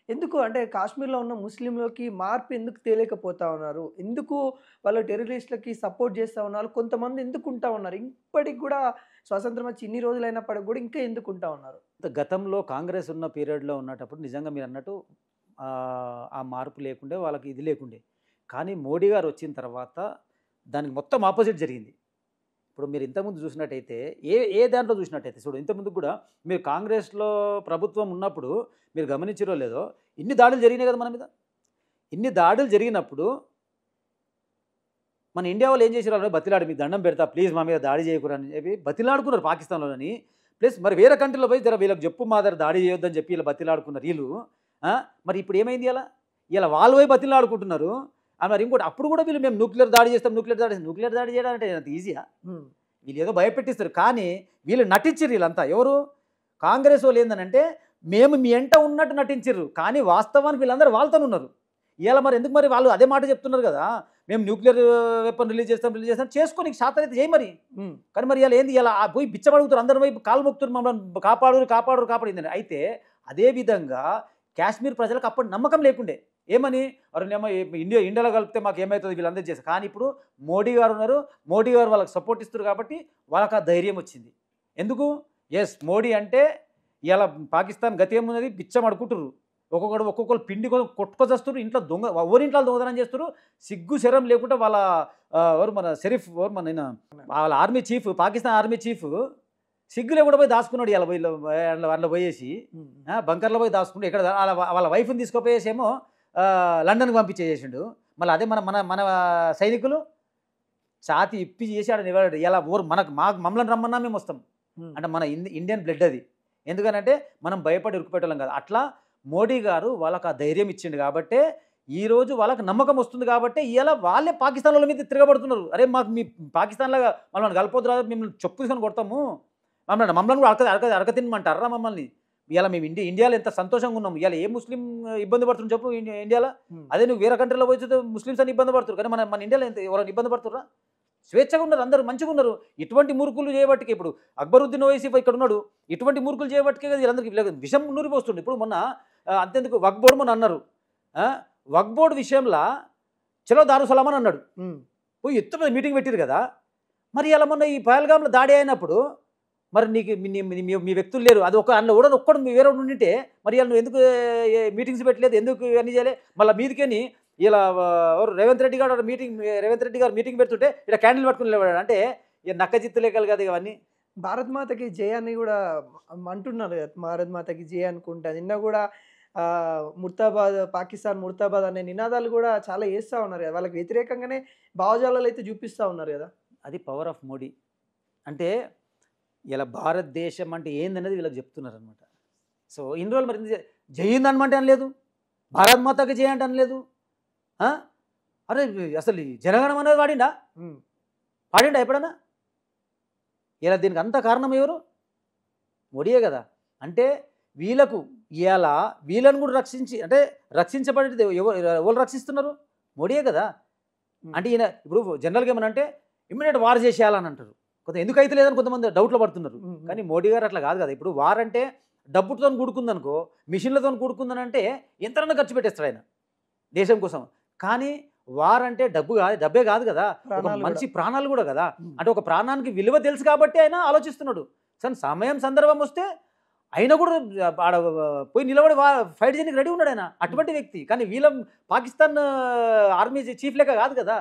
ఎందుకు అంటే కాశ్మీర్‌లో ఉన్న ముస్లింలకి మార్పు ఎందుకు తేలేకపోతా ఉన్నారు? ఎందుకు వాళ్ళు టెర్రరిస్ట్‌లకి సపోర్ట్ చేస్తా ఉన్నారు? కొంతమంది ఎందుకు ఉంటా ఉన్నారు? ఇప్పటికి గూడా స్వాతంత్రం వచ్చి ఇన్ని రోజులైనప్పటికి గూడా ఇంకా ఎందుకు ఉంటా ఉన్నారు? గతంలో కాంగ్రెస్ ఉన్న పీరియడ్‌లో ఉన్నటప్పుడు నిజంగా మీరన్నట్టు ఆ మార్పు లేకుండే, వాళ్ళకి ఇది లేకుండే. కానీ మోడీ గారు వచ్చిన తర్వాత దానికి మొత్తం ఆపోజిట్ జరిగింది. ఇప్పుడు మీరు ఇంతకుముందు చూసినట్టయితే ఏ ఏ దాంట్లో చూసినట్టయితే చూడు ఇంతకుముందు కూడా మీరు కాంగ్రెస్‌లో ప్రభుత్వం ఉన్నప్పుడు మీరు గమనించిరో లేదో ఇన్ని దాడులు జరిగినాయి కదా మన మీద. ఇన్ని దాడులు జరిగినప్పుడు మన ఇండియా వాళ్ళు ఏం చేసిర్రు బతిలాడి మీకు దండం పెడతా ప్లీజ్ మా మీద దాడి చేయకూడదు అని చెప్పి బతిలాడుకున్నారు పాకిస్తాన్‌లోని. ప్లస్ మరి వేరే కంట్రీలో పోయి జర వీళ్ళకి చెప్పు మా దగ్గర దాడి చేయొద్దని చెప్పి వీళ్ళు బతిలాడుకున్నారు వీళ్ళు. మరి ఇప్పుడు ఏమైంది ఇలా? ఇలా వాళ్ళు పోయి బతిలాడుకుంటున్నారు. మరి ఇంకోటి అప్పుడు కూడా వీళ్ళు మేము న్యూక్లియర్ దాడి చేస్తాం, న్యూక్లియర్ దాడి చేయడం అంటే అంత ఈజీయా? హ్మ్. వీళ్ళేదో భయపెట్టిస్తారు. కానీ వీళ్ళు నటించిర్రు వీళ్ళంతా. ఎవరు? కాంగ్రెస్ వాళ్ళు ఏందనంటే మేము మీ ఎంట ఉన్నట్టు నటించిర్రు. కానీ వాస్తవానికి వీళ్ళందరూ వాళ్ళతోనే ఉన్నారు. ఇయాల మరి ఎందుకు మరి వాళ్ళు అదే మాట చెప్తున్నారు కదా! మేము న్యూక్లియర్ వెపన్ రిలీజ్ చేస్తాం. చేసుకో నీకు శాతనైతే చెయ్యి మరి. హ్మ్. కానీ మరి ఇయాల ఏంది ఇయాల పోయి బిచ్చమడుగుతారు. అందరి వైపు కాళ్ళు మొక్కుతున్నారు మమ్మల్ని కాపాడు అయితే అదే విధంగా కాశ్మీర్ ప్రజలకు అప్పటి నమ్మకం లేకుండే. ఏమని? అరేనేమో ఇండియాలో కలిపితే మాకు ఏమైతది వీళ్ళందరూ చేస్తారు. కానీ ఇప్పుడు మోడీ గారు ఉన్నారు. మోడీ గారు వాళ్ళకి సపోర్ట్ ఇస్తున్నారు కాబట్టి వాళ్ళకి ఆ ధైర్యం వచ్చింది. ఎందుకు? యెస్ మోడీ అంటే ఇయాల పాకిస్తాన్ గతి ఏమున్నది బిచ్చం అడుకుంటుర్రు. ఒక్కొక్కళ్ళు పిండి కొట్టుకొచ్చేస్తుర్రు. ఇంట్లో ఎవరింట్లో దొంగతనం చేస్తుర్రు. సిగ్గు శరం లేకుండా వాళ్ళ ఎవరు మన షరీఫ్ ఎవరు మన ఈయన వాళ్ళ army chief Pakistan army chief సిగ్గు లేకుండా పోయి దాచుకున్నాడు ఇయాల వీళ్ళు అందులో పోయేసి హ్మ్. బంకర్‌లో పోయి దాచుకుంటూ ఇక్కడ వాళ్ళ వైఫ్‌ని తీసుకుపోయేసేమో లండన్‌కి పంపించేసేసిండు. మళ్ళీ అదే మన మన మన సైనికులు ఛాతీ ఇప్పి చేసి ఆడ నిలబడాడు. ఇలా మనకు మమ్మల్ని రమ్మన్నా మేమొస్తాం. హ్మ్. అంటే మన ఇండియన్ బ్లడ్ అది. ఎందుకనంటే మనం భయపడి ఉరికిపెట్టోళ్ళం కాదు. అట్లా మోడీ గారు వాళ్ళకి ఆ ధైర్యం ఇచ్చిండు కాబట్టే, ఈరోజు వాళ్ళకి నమ్మకం వస్తుంది కాబట్టే, ఇయాల వాళ్ళే పాకిస్తానోళ్ళ మీద తిరగబడుతున్నారు. అరే మాకు మీ పాకిస్తాన్‌లాగా మమ్మల్ని కలపొద్దురా మిమ్మల్ని చెప్పు తీసుకొని కొడతాము. మమ్మల్ని కూడా అడక తినమంటారా మమ్మల్ని? ఇయాల మేము ఇండియాలో ఎంత సంతోషంగా ఉన్నాం. ఇయాల ఏ ముస్లిం ఇబ్బంది పడుతుంది చెప్పు ఇండియాలో? హ్మ్. అదే నువ్వు వేరే కంట్రీలో పోయి చూస్తే ముస్లిమ్స్ అని ఇబ్బంది పడుతుర్రు. కానీ మన మన ఇండియాలో ఎంత ఎవరైనా ఇబ్బంది పడుతుర్రా? స్వేచ్ఛగా ఉన్నారు. అందరూ మంచిగున్నారు. ఇటువంటి మూర్ఖులు చేయబట్టికే ఇప్పుడు అక్బరుద్దీన్ ఓవైసీ ఇక్కడ ఉన్నాడు. ఇటువంటి మూర్ఖులు చేయబట్టికే కదా వీళ్ళందరికీ విషం నూరిపోస్తుండు. ఇప్పుడు మొన్న అంతెందుకు వక్ఫ్ బోర్డ్ మొన్న అన్నారు. వక్ఫ్ బోర్డ్ విషయంలో చలో దారుసలాం అని అన్నాడు. హ్మ్. పోయి ఎత్తున మీటింగ్ పెట్టిరు కదా! మరి ఇలా మొన్న ఈ పహల్గామ్‌లో దాడి అయినప్పుడు మరి నీకు మీ వ్యక్తులు లేరు. అది అందులో ఎవడో ఒక్కడు వేరేవాడు ఉండింటే మరి ఇయాల నువ్వు ఎందుకు మీటింగ్స్ పెట్టలేదు? ఎందుకు ఇవన్నీ చేయలే? మళ్ళా మీదికేని ఇలా ఎవరు రేవంత్ రెడ్డి గారు మీటింగ్ పెడుతుంటే ఇలా క్యాండిల్ పట్టుకొని నిలబడాడు. అంటే ఇక నక్కజిత్తు లెక్కలు కదా ఇవన్నీ. భారత్ మాతకి జై అని గూడా అంటున్నారు గదా! భారత్ మాతకి జై అనుకుంటా. నిన్న గూడా ముర్తాబాద్ పాకిస్తాన్ ముర్తాబాద్ అనే నినాదాలు గూడా చాలా చేస్తా ఉన్నారు గదా! వాళ్ళకి వ్యతిరేకంగానే భావజాలాలైతే చూపిస్తా ఉన్నారు గదా! అది పవర్ ఆఫ్ మోడీ. అంటే ఇలా భారతదేశం అంటే ఏందనేది వీళ్ళకి చెప్తున్నారనమాట. సో ఇన్ని రోజులు మరి జై హింద్ అనమంటే అనలేదు. భారత్ మాతాకి జై అంటే అనలేదు. ఆ! అరే అసలు ఈ జనగణమన అనేది వాడిండా? హ్మ్. వాడిండా ఎప్పుడన్నా? ఇలా దీనికి అంతా కారణం ఎవరు? మోడీయే కదా! అంటే వీళ్ళకు ఇయాల వీళ్ళని కూడా అంటే రక్షించబడేది ఎవరు రక్షిస్తున్నారు? మోడీయే కదా! హ్మ్. అంటే ఈయన ఇప్పుడు జనరల్‌గా ఏమనంటే ఇమ్మీడియేట్ వార్ చేసేయాలని అంటారు. ఎందుకైతే లేదని కొంతమంది డౌట్‌లో పడుతున్నారు. హ్మ్. హ్మ్. కానీ మోడీ గారు అట్లా కాదు కదా! ఇప్పుడు వార్ అంటే డబ్బుతోని కూడుకుందనుకో, మిషన్‌లతోని కూడుకుందనంటే ఎంతైనా ఖర్చు పెట్టేస్తాడు ఆయన దేశం కోసం. కానీ వార్ అంటే డబ్బే కాదు కదా! ఒక ప్రాణాలు గూడా. మనిషి ప్రాణాలు కూడా కదా! హ్మ్. అంటే ఒక ప్రాణానికి విలువ తెలుసు కాబట్టి ఆయన ఆలోచిస్తున్నాడు. సమయం సందర్భం వస్తే అయినా కూడా ఆడ పోయి నిలబడి ఫైట్ చేయడానికి రెడీ ఉన్నాడు ఆయన. హ్మ్. అటువంటి వ్యక్తి. కానీ వీళ్ళ పాకిస్తాన్ ఆర్మీ చీఫ్ లెక్క కాదు కదా!